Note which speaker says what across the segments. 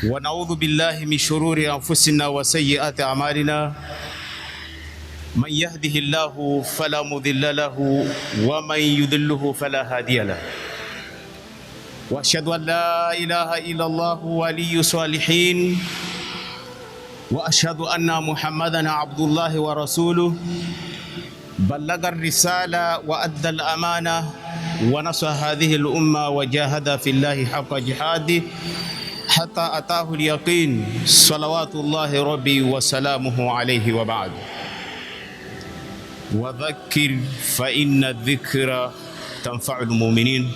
Speaker 1: ونعوذ بالله من شرور أنفسنا وسيئات أعمالنا من يهده الله فلا مضل له ومن يضلل فلا هادي له وأشهد أن لا إله إلا الله ولي الصالحين وأشهد أن محمدا عبد الله ورسوله بلغ الرسالة وأدى الأمانة ونصح هذه الأمة وجاهد في الله حق جهاده حتى أتاه اليقين صلوات الله ربي وسلامه عليه وبعد وذكر فإن الذكر تنفع المؤمنين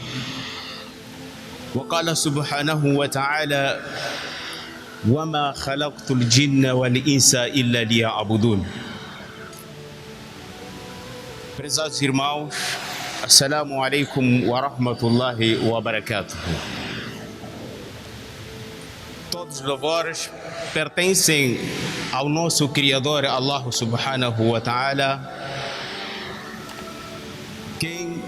Speaker 1: وقال سبحانه وتعالى وما خلقت الجن والإنس إلا ليعبدون. Prezados irmãos, assalamu alaikum wa rahmatullahi wa barakatuh. Todos os louvores pertencem ao nosso Criador, Allah subhanahu wa ta'ala, que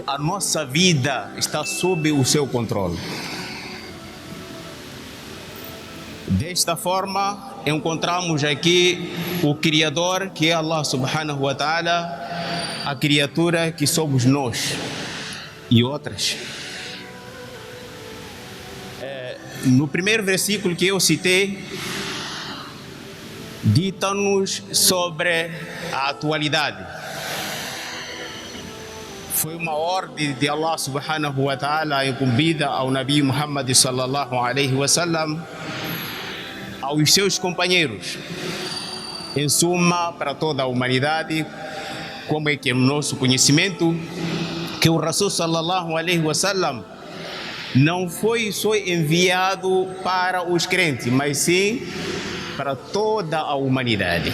Speaker 1: a nossa vida está sob o seu controle. Desta forma, encontramos aqui o Criador, que é Allah subhanahu wa ta'ala, a criatura que somos nós e outras. No primeiro versículo que eu citei, dita-nos sobre a atualidade. Foi uma ordem de Allah subhanahu wa ta'ala incumbida ao Nabi Muhammad sallallahu alaihi wasallam, aos seus companheiros, em suma para toda a humanidade, como é que é o nosso conhecimento, que o Rasul sallallahu alaihi wasallam não foi só enviado para os crentes, mas sim para toda a humanidade.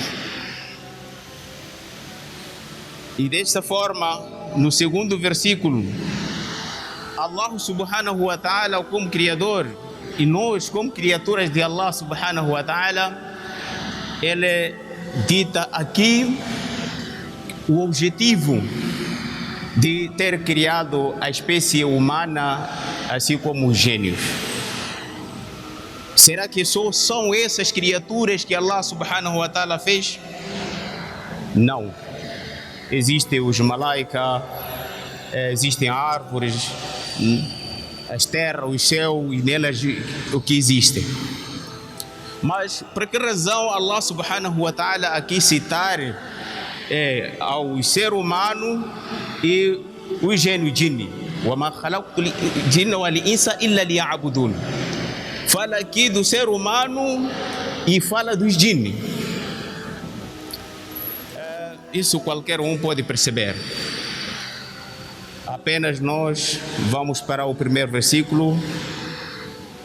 Speaker 1: E desta forma, no segundo versículo, Allah subhanahu wa ta'ala como Criador e nós como criaturas de Allah subhanahu wa ta'ala, ele dita aqui o objetivo de ter criado a espécie humana, assim como os gênios. Será que só são essas criaturas que Allah subhanahu wa ta'ala fez? Não. Existem os malaika, existem árvores, as terras, o céu e nelas o que existem. Mas por que razão Allah subhanahu wa ta'ala aqui citar ao ser humano e o gênio jinni? وَمَا خَلَقْتُ الْجِنَّ وَالْإِنسَ إِلَّا لِيَعْبُدُونَ. Fala aqui do ser humano e fala dos jinni. Isso qualquer um pode perceber. Apenas nós vamos para o primeiro versículo,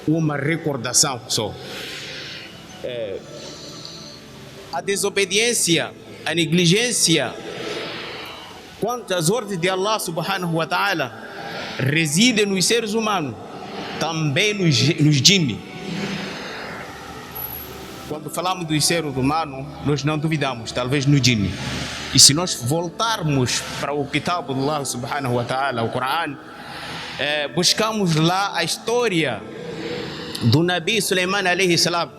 Speaker 1: uma recordação só. A desobediência, a negligência quanto às ordens de Allah subhanahu wa ta'ala reside nos seres humanos, também nos jinni. Quando falamos dos seres humanos, nós não duvidamos, talvez no jinni. E se nós voltarmos para o Kitab de Allah subhanahu wa ta'ala, o Coran, buscamos lá a história do Nabi Sulaiman alayhi salam,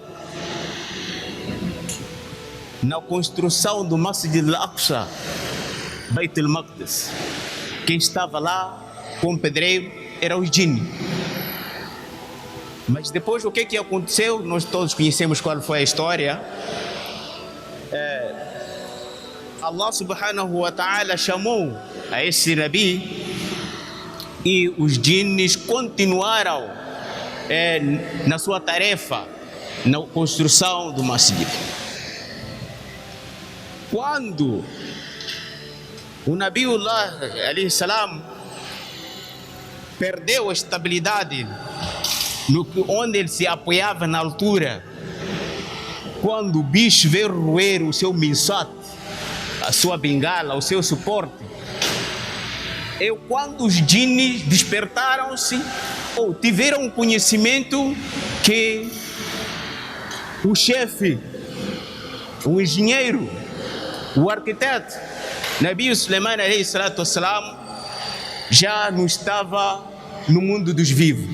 Speaker 1: na construção do Masjid al-Aqsa, Beit al-Maqdis. Quem estava lá com o pedreiro era os jinni. Mas depois o que aconteceu? Nós todos conhecemos qual foi a história. Allah subhanahu wa ta'ala chamou a esse Nabi e os jinnis continuaram na sua tarefa, na construção do Masjid. Quando o Nabiullah alayhi salam perdeu a estabilidade onde ele se apoiava na altura, quando o bicho veio roer o seu minsat, a sua bengala, o seu suporte, quando os jinnis despertaram-se ou tiveram conhecimento que o chefe, o engenheiro, o arquiteto, Nabi Sulaiman alayhi salatu wassalam, já não estava no mundo dos vivos.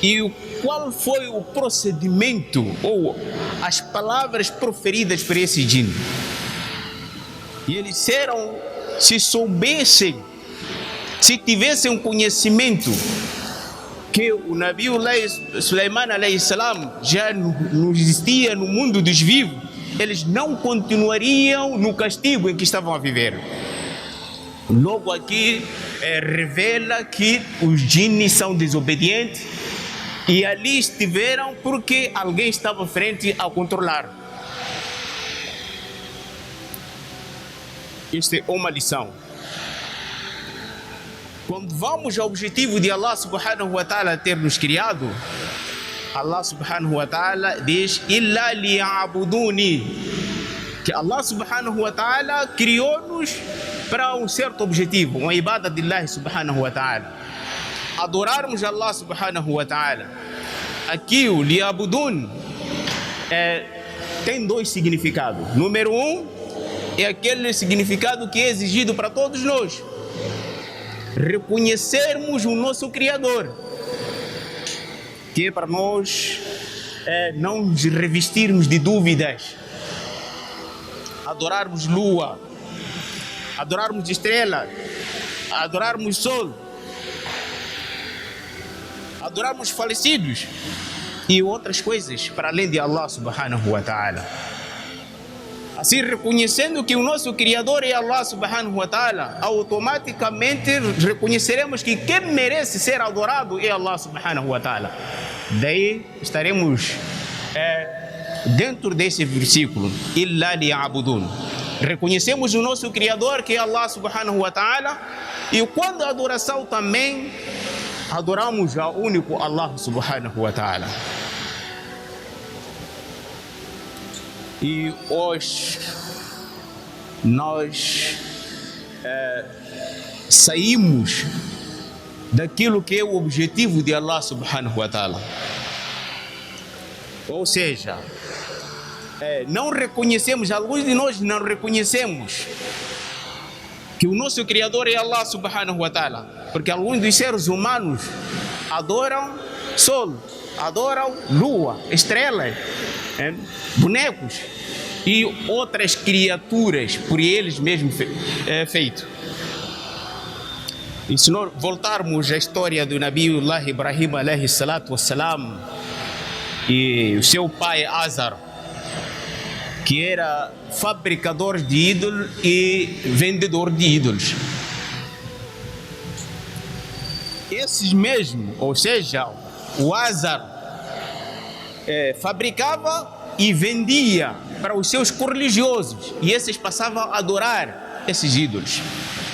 Speaker 1: E qual foi o procedimento ou as palavras proferidas por esse jinn. E eles disseram, se soubessem, se tivessem um conhecimento que o Nabi Sulaiman alayhi salam já não existia no mundo dos vivos, eles não continuariam no castigo em que estavam a viver. Logo aqui revela que os jinns são desobedientes e ali estiveram porque alguém estava frente a controlar. Esta é uma lição. Quando vamos ao objetivo de Allah subhanahu wa ta'ala ter nos criado, Allah subhanahu wa ta'ala diz illa liya'buduni, que Allah subhanahu wa ta'ala criou-nos para um certo objetivo, uma ibada de Allah subhanahu wa ta'ala, adorarmos Allah subhanahu wa ta'ala. Aqui o liya'budun tem dois significados. Número um é aquele significado que é exigido para todos nós: reconhecermos o nosso Criador, que é para nós não nos revestirmos de dúvidas, adorarmos lua, adorarmos estrelas, adorarmos sol, adorarmos falecidos e outras coisas para além de Allah subhanahu wa ta'ala. Assim, reconhecendo que o nosso Criador é Allah subhanahu wa ta'ala, automaticamente reconheceremos que quem merece ser adorado é Allah subhanahu wa ta'ala. Daí estaremos dentro desse versículo, illa liya'budun. Reconhecemos o nosso Criador, que é Allah subhanahu wa ta'ala, e quando a adoração também, adoramos ao único Allah subhanahu wa ta'ala. E hoje nós saímos daquilo que é o objetivo de Allah subhanahu wa ta'ala. Ou seja, não reconhecemos, alguns de nós não reconhecemos que o nosso Criador é Allah subhanahu wa ta'ala, porque alguns dos seres humanos adoram sol, adoram lua, estrelas, bonecos e outras criaturas por eles mesmos feito. E se nós voltarmos à história do Nabiullah Ibrahim alayhi salatu wassalam e o seu pai Azar, que era fabricador de ídolos e vendedor de ídolos, esses mesmos, ou seja, o Azar fabricava e vendia para os seus correligiosos, e esses passavam a adorar esses ídolos,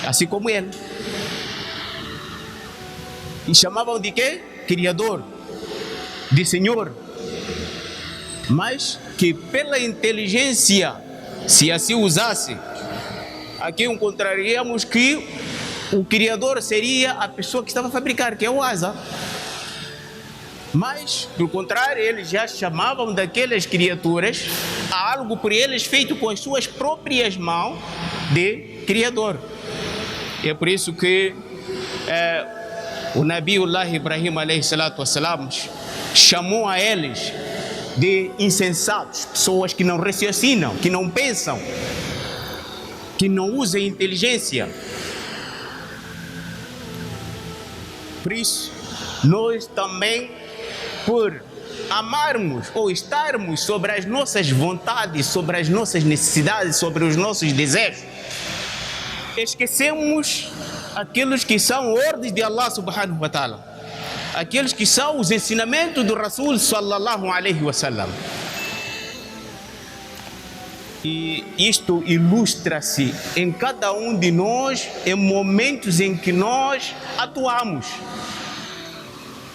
Speaker 1: assim como ele. E chamavam de quê? Criador, de Senhor. Mas que pela inteligência, se assim usasse, aqui encontraríamos que o Criador seria a pessoa que estava a fabricar, que é o Azar. Mas, pelo contrário, eles já chamavam daquelas criaturas a algo por eles feito com as suas próprias mãos de Criador. E é por isso que o Nabiullah Ibrahim alayhi salatu wassalam chamou a eles de insensatos, pessoas que não raciocinam, que não pensam, que não usam inteligência. Por isso, nós também, por amarmos ou estarmos sobre as nossas vontades, sobre as nossas necessidades, sobre os nossos desejos, esquecemos aqueles que são ordens de Allah subhanahu wa ta'ala, aqueles que são os ensinamentos do Rasul sallallahu alaihi wasallam. E isto ilustra-se em cada um de nós em momentos em que nós atuamos.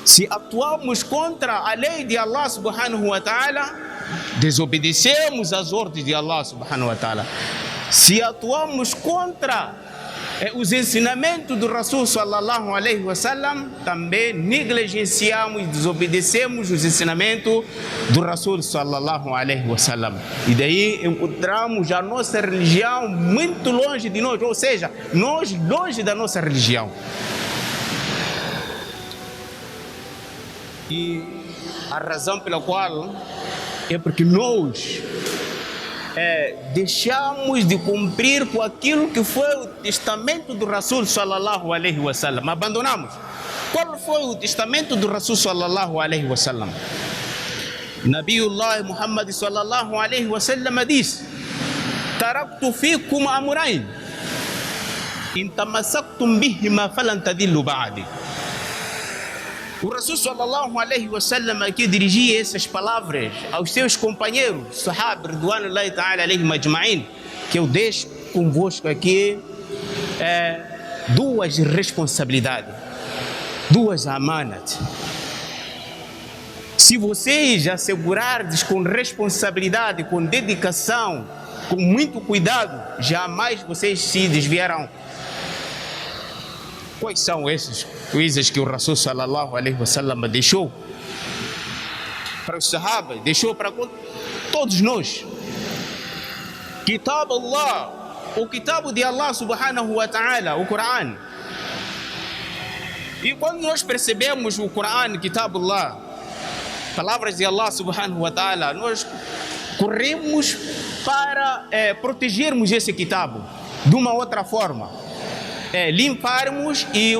Speaker 1: Se atuamos contra a lei de Allah subhanahu wa ta'ala, desobedecemos as ordens de Allah subhanahu wa ta'ala. Se atuamos contra os ensinamentos do Rasul sallallahu alaihi wasallam, também negligenciamos e desobedecemos os ensinamentos do Rasul sallallahu alaihi wasallam. E daí encontramos a nossa religião muito longe de nós, ou seja, nós longe da nossa religião. E A razão pela qual é porque nós deixamos de cumprir com aquilo que foi o testamento do Rasul sallallahu alaihi wasallam. Abandonamos. Qual foi o testamento do Rasul sallallahu alaihi wasallam? Nabiullah Muhammad sallallahu alaihi wasallam disse: "Taraktu fikum amrayn, in tamassaktum bihima falan tadillu ba'di." O Rasul sallallahu alaihi wasallam aqui dirigia essas palavras aos seus companheiros, Sahaba ridwanullahi ta'ala alaihim ajma'in, que eu deixo convosco aqui duas responsabilidades, duas amanat. Se vocês assegurardes com responsabilidade, com dedicação, com muito cuidado, jamais vocês se desviarão. Quais são essas coisas que o Rasul sallallahu alaihi wasallam deixou para os Sahaba, deixou para todos nós? Kitab Allah, o Kitab de Allah subhanahu wa ta'ala, o Coran. E quando nós percebemos o Coran, Kitab Allah, palavras de Allah subhanahu wa ta'ala, nós corremos para protegermos esse Kitab de uma outra forma. Limparmos e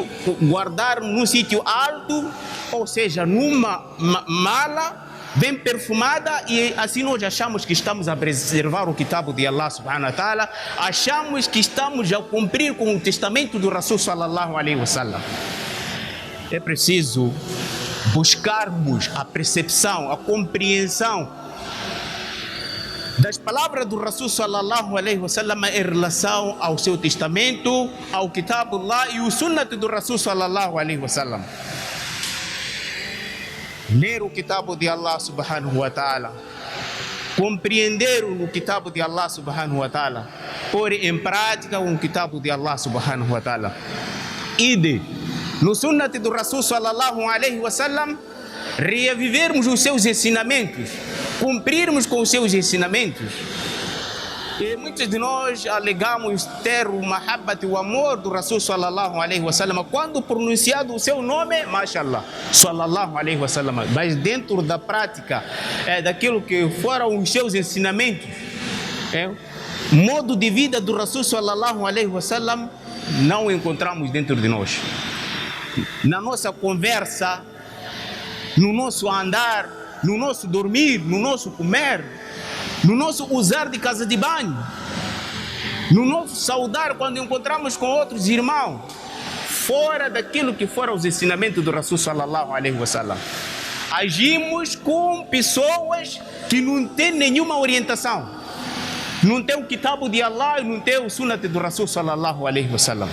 Speaker 1: guardarmos num sítio alto, ou seja, numa mala bem perfumada, e assim nós achamos que estamos a preservar o Kitab de Allah subhanahu wa ta'ala, achamos que estamos a cumprir com o testamento do Rasul sallallahu alaihi wasallam. É preciso buscarmos a percepção, a compreensão das palavras do Rasul sallallahu alaihi wasallam em relação ao seu testamento, ao Kitabullah e o Sunnat do Rasul sallallahu alaihi wasallam. Ler o Kitab de Allah subhanahu wa ta'ala, compreender o Kitab de Allah subhanahu wa ta'ala, pôr em prática o Kitab de Allah subhanahu wa ta'ala. E no Sunnat do Rasul sallallahu alaihi wasallam, revivermos os seus ensinamentos, cumprirmos com os seus ensinamentos. E muitos de nós alegamos ter o mahabbat, o amor do Rasul sallallahu alaihi wasallam, quando pronunciado o seu nome, mashallah, sallallahu alaihi wasallam, mas dentro da prática, daquilo que foram os seus ensinamentos, modo de vida do Rasul sallallahu alaihi wasallam, não encontramos dentro de nós. Na nossa conversa, no nosso andar, no nosso dormir, no nosso comer, no nosso usar de casa de banho, no nosso saudar quando encontramos com outros irmãos, fora daquilo que foram os ensinamentos do Rasul sallallahu alaihi wasallam. Agimos com pessoas que não têm nenhuma orientação, não tem o Kitab de Allah e não tem o Sunnat do Rasul sallallahu alaihi wasallam.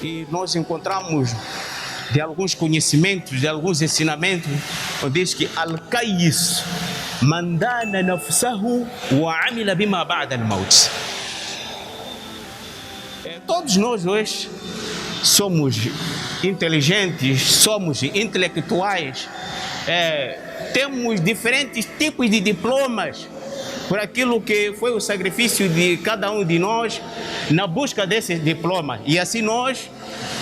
Speaker 1: E nós encontramos de alguns conhecimentos, de alguns ensinamentos, onde diz que Al-Qayyis mandana nafsahu wa amila bima ba'da al-maut. Todos nós hoje somos inteligentes, somos intelectuais, temos diferentes tipos de diplomas por aquilo que foi o sacrifício de cada um de nós na busca desses diplomas. E assim nós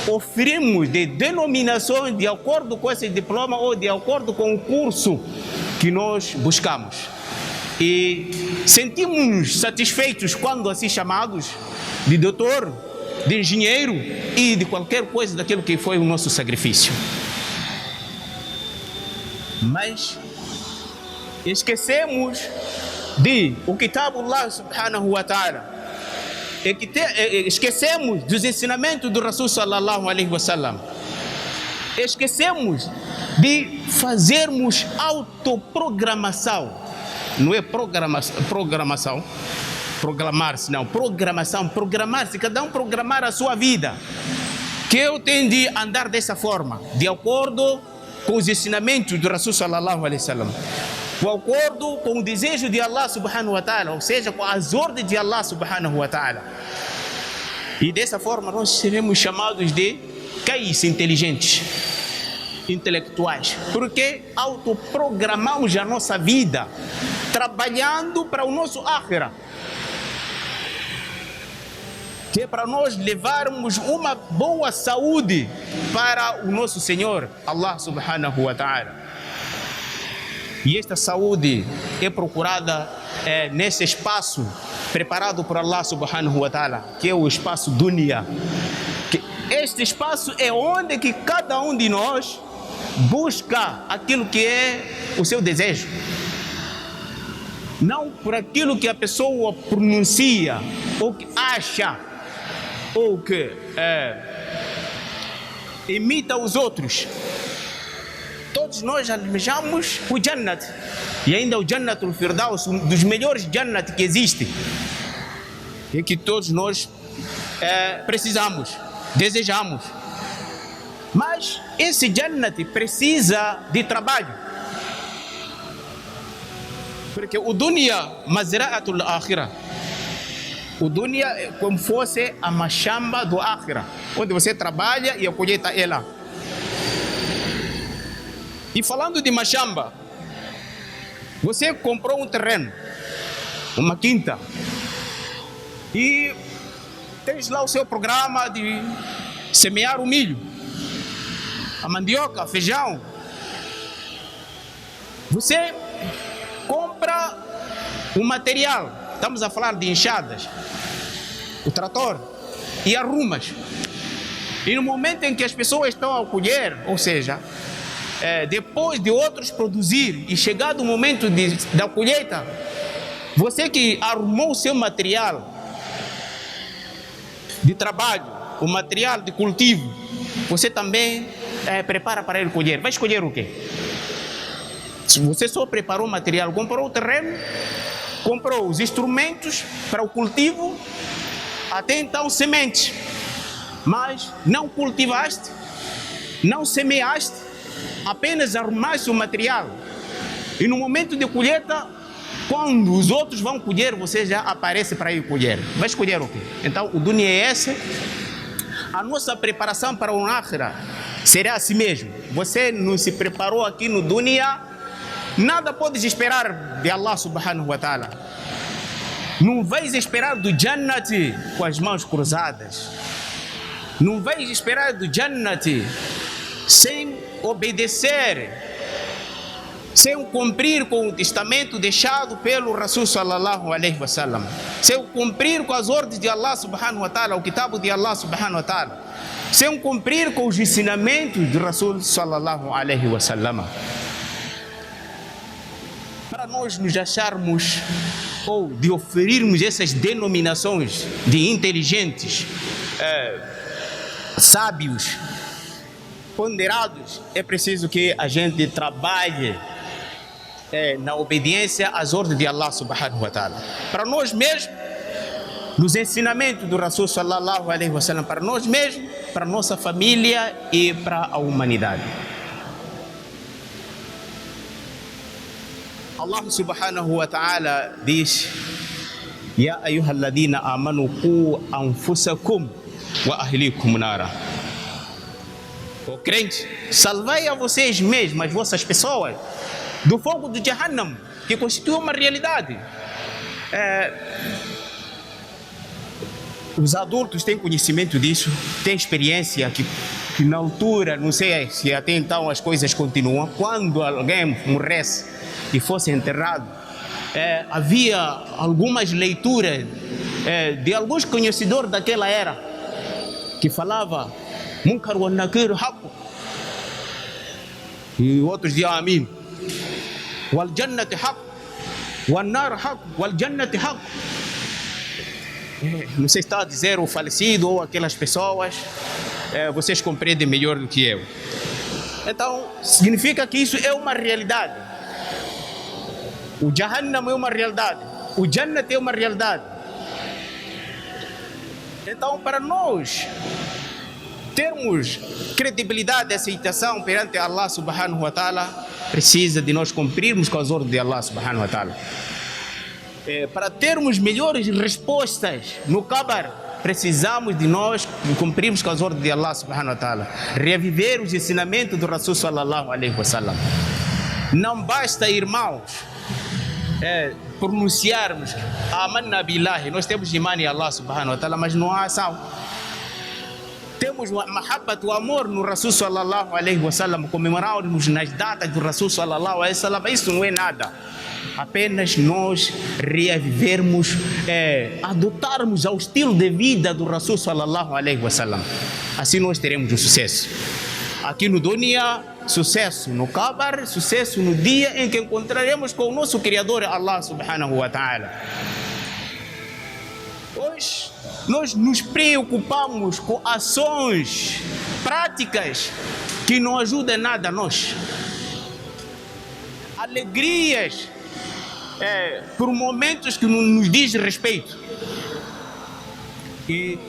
Speaker 1: oferimos de denominações de acordo com esse diploma ou de acordo com o curso que nós buscamos. E sentimos satisfeitos quando assim chamados de doutor, de engenheiro e de qualquer coisa daquilo que foi o nosso sacrifício. Mas esquecemos de o Kitabullah subhanahu wa ta'ala. Esquecemos dos ensinamentos do Rasul sallallahu alaihi wasallam. Esquecemos de fazermos autoprogramação. Não é programação, programar-se, não. Programação, programar-se, cada um programar a sua vida. Que eu tenho de andar dessa forma, de acordo com os ensinamentos do Rasul sallallahu alaihi wasallam, de acordo com o desejo de Allah subhanahu wa ta'ala, ou seja, com as ordens de Allah subhanahu wa ta'ala. E dessa forma nós seremos chamados de cais inteligentes, intelectuais, porque autoprogramamos a nossa vida, trabalhando para o nosso akhira. que é para nós levarmos uma boa saúde para o nosso Senhor, Allah subhanahu wa ta'ala. E esta saúde é procurada nesse espaço preparado por Allah subhanahu wa ta'ala, que é o espaço dunya. Este espaço é onde que cada um de nós busca aquilo que é o seu desejo. Não por aquilo que a pessoa pronuncia, ou que acha, ou que imita os outros. Todos nós almejamos o Jannat, e ainda o Jannatul Firdaus, um dos melhores Jannat que existe, e que todos nós precisamos, desejamos. Mas esse Jannat precisa de trabalho, porque o dunya mazra'atul akhirah. O dunya é como fosse a machamba do akhirah, onde você trabalha e a colheita é lá. E falando de machamba, você comprou um terreno, uma quinta, e tens lá o seu programa de semear o milho, a mandioca, feijão. Você compra o material, estamos a falar de enxadas, o trator, e arrumas. E no momento em que as pessoas estão a colher, ou seja, depois de outros produzir e chegado o momento da colheita, você que arrumou o seu material de trabalho, o material de cultivo, você também prepara para ele colher. Vai escolher o quê? Se você só preparou o material, comprou o terreno, comprou os instrumentos para o cultivo, até então sementes, mas não cultivaste, não semeaste, apenas arrumaste o material. E no momento de colheita, quando os outros vão colher, você já aparece para ir colher. Vai escolher o quê? Então o dunya é esse. A nossa preparação para o akhirah será assim mesmo. Você não se preparou aqui no dunya, nada podes esperar de Allah subhanahu wa ta'ala. Não vais esperar do Jannat com as mãos cruzadas. Não vais esperar do Jannat sem obedecer, sem cumprir com o testamento deixado pelo Rasul sallallahu alaihi wasallam, sem cumprir com as ordens de Allah subhanahu wa ta'ala, o kitabo de Allah subhanahu wa ta'ala, sem cumprir com os ensinamentos do Rasul sallallahu alaihi wasallam. Para nós nos acharmos ou de oferirmos essas denominações de inteligentes, sábios, ponderados, é preciso que a gente trabalhe na obediência às ordens de Allah subhanahu wa ta'ala. Para nós mesmos, nos ensinamentos do Rasul sallallahu alaihi wasallam, para nós mesmos, para nossa família e para a humanidade. Allah subhanahu wa ta'ala diz: Ya ayyuhalladhina amanu qu anfusakum wa ahlikum nara. O crente, salvai a vocês mesmos, as vossas pessoas, do fogo do Jahannam, que constitui uma realidade. Os adultos têm conhecimento disso, têm experiência que na altura, não sei se até então as coisas continuam, quando alguém morresse e fosse enterrado, havia algumas leituras de alguns conhecedores daquela era que falava Munkar wa Nakir haqq, e outros diziam Amin, wal jannati haqq, wal nar haqq, wal jannati haqq. Não sei se está a dizer o falecido ou aquelas pessoas, vocês compreendem melhor do que eu. Então, significa que isso é uma realidade. O Jahannam é uma realidade, o Jannat é uma realidade. Então, para nós termos credibilidade e aceitação perante Allah subhanahu wa ta'ala, precisa de nós cumprirmos com as ordens de Allah subhanahu wa ta'ala. Para termos melhores respostas no Qabr, precisamos de nós cumprirmos com as ordens de Allah subhanahu wa ta'ala, reviver os ensinamentos do Rasul sallallahu alaihi wasallam. Não basta, irmãos, pronunciarmos Amanna Billahi, nós temos imani em Allah subhanahu wa ta'ala, mas não há ação. Temos o mahabbat, o amor no Rasul sallallahu alaihi wasallam, comemorarmos nas datas do Rasul sallallahu alaihi wasallam, isso não é nada. Apenas nós revivermos, adotarmos ao estilo de vida do Rasul sallallahu alaihi wasallam. Assim nós teremos o sucesso. Aqui no dunya, sucesso no Kabar, sucesso no dia em que encontraremos com o nosso Criador Allah subhanahu wa ta'ala. Hoje nós nos preocupamos com ações práticas que não ajudam nada a nós. Alegrias por momentos que não nos diz respeito. E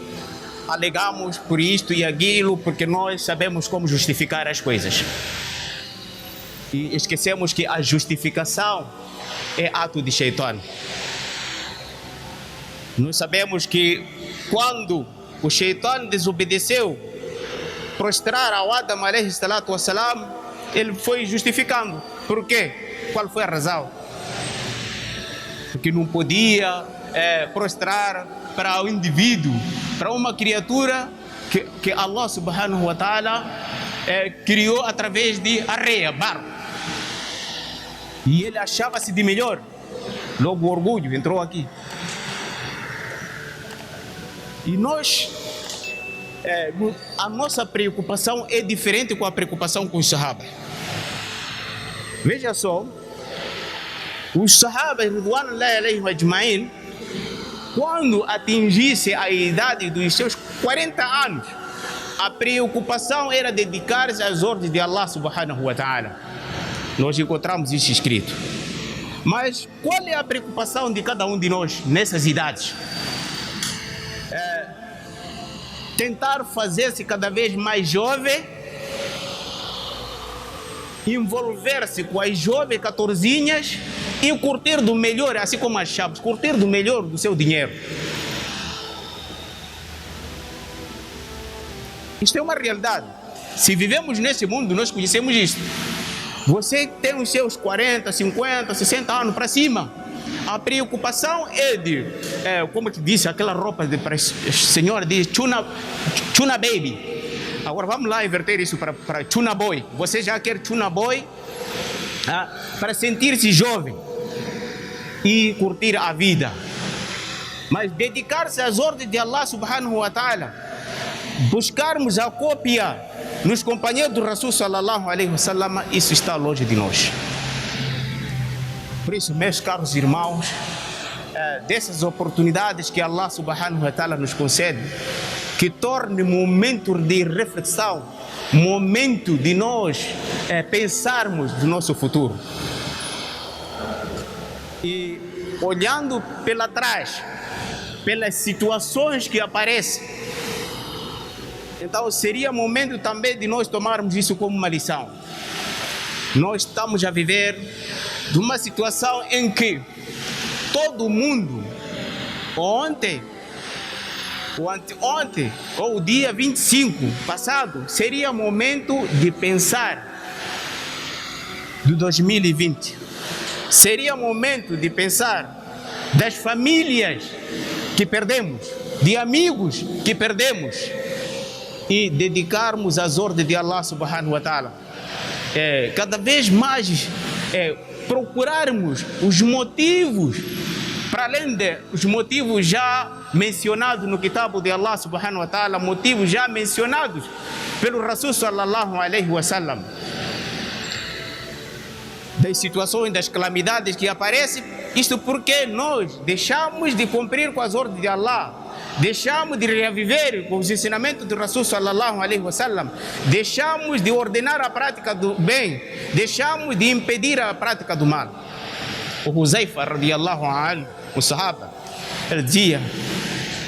Speaker 1: alegamos por isto e aquilo porque nós sabemos como justificar as coisas. E esquecemos que a justificação é ato de Shaitan. Nós sabemos que quando o Shaitan desobedeceu, prostrar ao Adam alayhi salatu wassalam, ele foi justificando. Por quê? Qual foi a razão? Porque não podia prostrar para o indivíduo, para uma criatura que Allah subhanahu wa ta'ala criou através de areia, barro. E ele achava-se de melhor. Logo o orgulho entrou aqui. E nós, a nossa preocupação é diferente com a preocupação com os Sahaba. Veja só, os Sahaba, ridwanullahi alayhim ajma'in, quando atingisse a idade dos seus 40 anos, a preocupação era dedicar-se às ordens de Allah subhanahu wa ta'ala. Nós encontramos isso escrito. Mas qual é a preocupação de cada um de nós nessas idades? Tentar fazer-se cada vez mais jovem, envolver-se com as jovens catorzinhas e curtir do melhor, assim como as chaves, curtir do melhor do seu dinheiro. Isto é uma realidade. Se vivemos nesse mundo, nós conhecemos isso. Você tem os seus 40, 50, 60 anos para cima. A preocupação é de, como que disse, aquela roupa para a senhora diz, tuna baby. Agora vamos lá inverter isso para tuna boy. Você já quer tuna boy para sentir-se jovem e curtir a vida. Mas dedicar-se às ordens de Allah subhanahu wa ta'ala, buscarmos a cópia nos companheiros do Rasul sallallahu alaihi wasallam, isso está longe de nós. Por isso, meus caros irmãos, dessas oportunidades que Allah subhanahu wa ta'ala nos concede, que torne momento de reflexão, momento de nós pensarmos no nosso futuro. E olhando pela trás, pelas situações que aparecem, então seria momento também de nós tomarmos isso como uma lição. Nós estamos a viver de uma situação em que todo mundo, ontem, ou anteontem, ou o dia 25 passado, seria momento de pensar do 2020. Seria momento de pensar das famílias que perdemos, de amigos que perdemos, e dedicarmos às ordens de Allah subhanahu wa ta'ala. Cada vez mais procurarmos os motivos, para além dos motivos já mencionados no Kitab de Allah subhanahu wa ta'ala, motivos já mencionados pelo Rasul sallallahu alaihi wasallam, das situações, das calamidades que aparecem. Isto porque nós deixamos de cumprir com as ordens de Allah, deixamos de reviver com os ensinamentos do Rasul sallallahu alaihi wasallam, deixamos de ordenar a prática do bem, deixamos de impedir a prática do mal. O Huzaifa radiyallahu anhu, o Sahaba, ele dizia: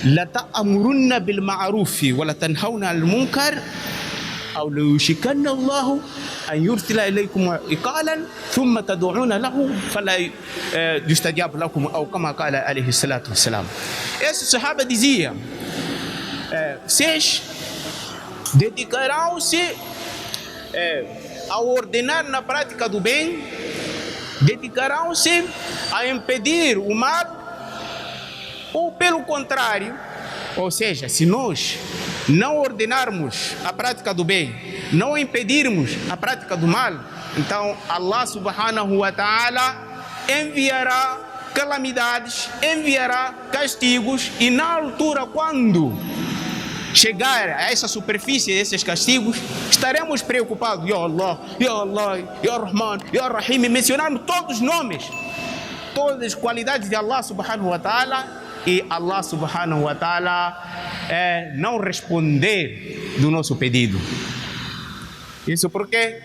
Speaker 1: la ta'amurunna bil ma'rufi wa la tanhauna 'anil munkar aw la yushikanna Allah an yursila ilaykum iqalan thumma tad'una lahu fala yustajab lakum, ou kama qala alayhi salatu wassalam. Esse Sahaba dizia: vocês dedicarão-se a ordenar na prática do bem, dedicarão-se a impedir o mal, ou pelo contrário, ou seja, se nós não ordenarmos a prática do bem, não impedirmos a prática do mal, então Allah subhanahu wa ta'ala enviará calamidades, enviará castigos, e na altura quando chegar a essa superfície desses castigos, estaremos preocupados, Ya Allah, Ya Allah, Ya Rahman, Ya Rahim, mencionando todos os nomes, todas as qualidades de Allah subhanahu wa ta'ala, e Allah subhanahu wa ta'ala não responder do nosso pedido. Isso porque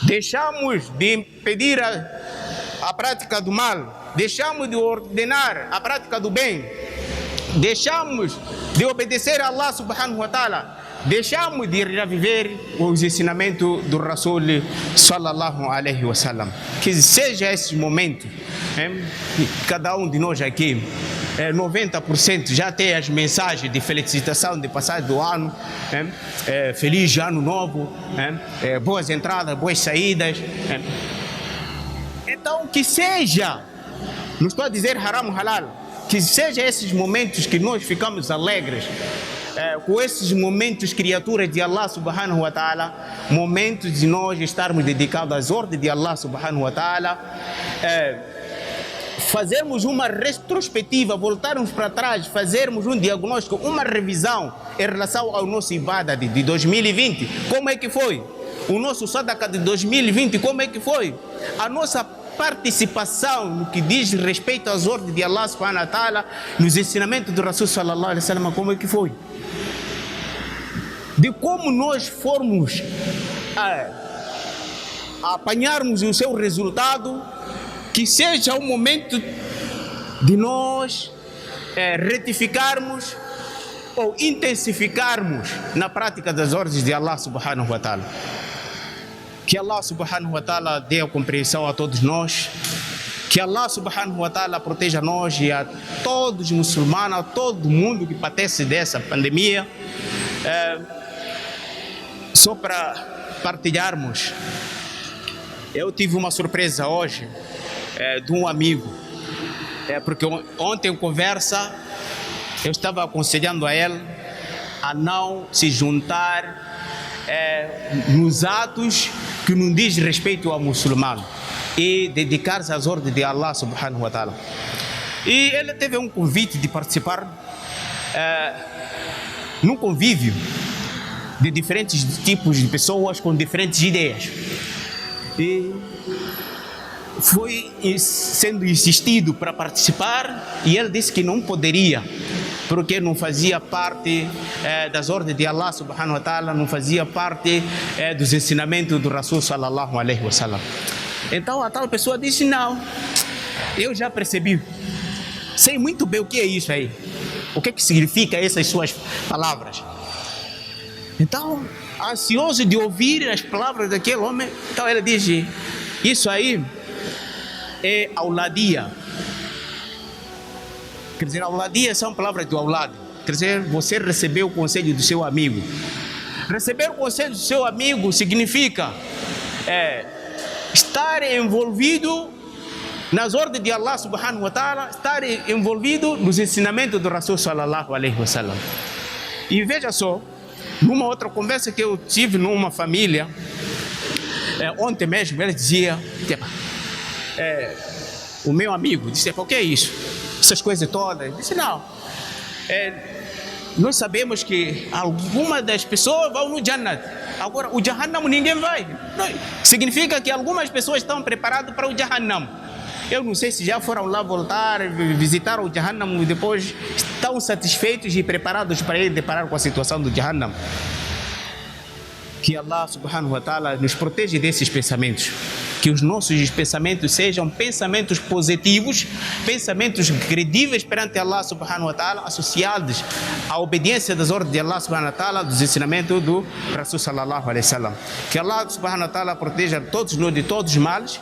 Speaker 1: deixamos de pedir a prática do mal, deixamos de ordenar a prática do bem, deixamos de obedecer a Allah subhanahu wa ta'ala, deixamos de reviver os ensinamentos do Rasul sallallahu alaihi wasallam. Que seja esse momento, cada um de nós aqui, 90% já tem as mensagens de felicitação de passagem do ano, feliz ano novo, boas entradas, boas saídas. Então que seja, não estou a dizer haram halal, que seja esses momentos que nós ficamos alegres, com esses momentos, criaturas de Allah subhanahu wa ta'ala, momentos de nós estarmos dedicados às ordens de Allah subhanahu wa ta'ala, fazermos uma retrospectiva, voltarmos para trás, fazermos um diagnóstico, uma revisão em relação ao nosso ibadah de 2020, como é que foi? O nosso sadaqa de 2020, como é que foi? A nossa participação no que diz respeito às ordens de Allah subhanahu wa ta'ala, nos ensinamentos do Rasul sallallahu alaihi wasallam, como é que foi? De como nós formos a apanharmos o seu resultado, que seja o momento de nós retificarmos ou intensificarmos na prática das ordens de Allah subhanahu wa ta'ala. Que Allah subhanahu wa ta'ala dê a compreensão a todos nós, que Allah subhanahu wa ta'ala proteja nós e a todos os muçulmanos, a todo mundo que padece dessa pandemia. Só para partilharmos, eu tive uma surpresa hoje de um amigo, porque ontem em conversa eu estava aconselhando a ele a não se juntar nos atos que não diz respeito ao muçulmano e dedicar-se às ordens de Allah subhanahu wa ta'ala. E ele teve um convite de participar num convívio de diferentes tipos de pessoas com diferentes ideias. E foi sendo insistido para participar e ele disse que não poderia, porque não fazia parte das ordens de Allah subhanahu wa ta'ala, não fazia parte dos ensinamentos do Rasul sallallahu alaihi wasallam. Então a tal pessoa disse: não, eu já percebi, sei muito bem o que é isso aí, o que é que significa essas suas palavras. Então, ansioso de ouvir as palavras daquele homem, então ele diz: isso aí é auladia. Quer dizer, auladia são palavras do aulado. Quer dizer, você recebeu o conselho do seu amigo. Receber o conselho do seu amigo significa estar envolvido nas ordens de Allah subhanahu wa ta'ala, estar envolvido nos ensinamentos do Rasul sallallahu alaihi wasallam. E veja só, numa outra conversa que eu tive numa família, ontem mesmo, ele dizia, o meu amigo disse: o que é isso? Essas coisas todas. Eu disse: não, nós sabemos que algumas das pessoas vão no Jannat. Agora, o Jahannam ninguém vai. Significa que algumas pessoas estão preparadas para o Jahannam. Eu não sei se já foram lá voltar, visitar o Jahannam e depois estão satisfeitos e preparados para ir deparar com a situação do Jahannam. Que Allah subhanahu wa ta'ala nos proteja desses pensamentos. Que os nossos pensamentos sejam pensamentos positivos, pensamentos credíveis perante Allah subhanahu wa ta'ala, associados à obediência das ordens de Allah subhanahu wa ta'ala, dos ensinamentos do Rasul sallallahu alaihi wasallam. Que Allah subhanahu wa ta'ala proteja todos nós de todos os males,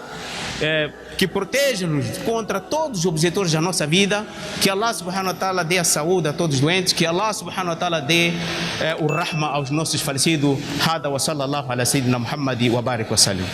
Speaker 1: que proteja-nos contra todos os objetores da nossa vida, que Allah subhanahu wa ta'ala dê a saúde a todos os doentes, que Allah subhanahu wa ta'ala dê o rahma aos nossos falecidos. Hada wa sallallahu ala sayyidina Muhammad wa barik wa sallam.